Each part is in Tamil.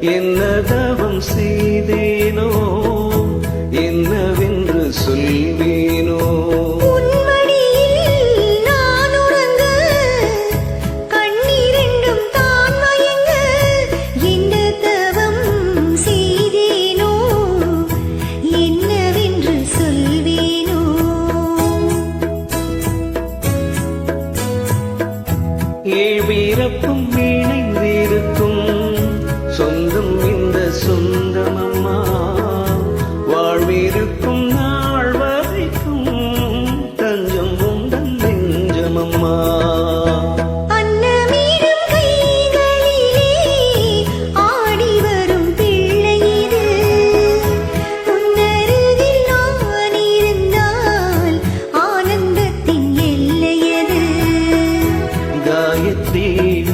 என்ன தவம் செய்தேனோ என்னவென்று சொல்வேனோ வீரப்பும் இணைந்திருக்கும் சொந்தம் இந்த சொந்தமம்மா வாழ்விருக்கும் நாள் வரைக்கும் தஞ்சம் உந்தன் நெஞ்சமம்மா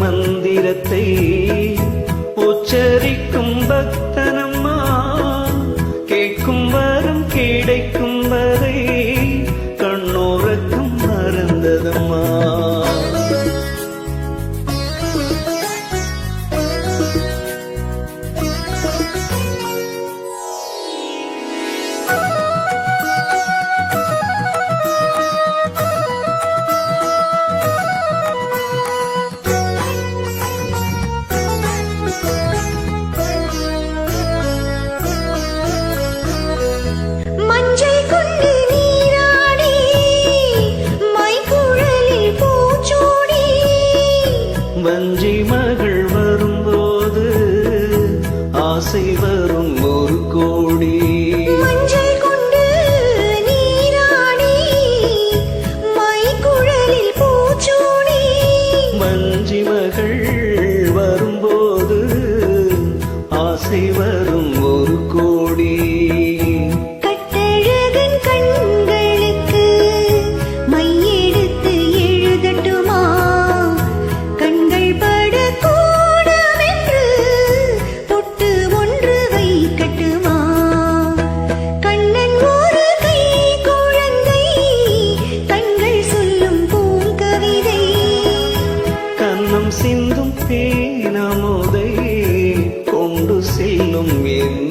மந்திரத்தை உச்சரிக்கும் பக்தனம்மா கேட்கும் வரம் கிடைக்கும் வரை கண்ணோரக்கம் மறந்ததம்மா வஞ்சி மகள் வரும்போது ஆசை வரும் ஒரு கோடி மஞ்சள் கொண்டு நீராடி மைக்குழலில் பூச்சூடி வஞ்சி மகள் வரும்போது ஆசை வரும் ஒரு கோடி சிந்தும் தேனமுதை கொண்டு செல்லும் என்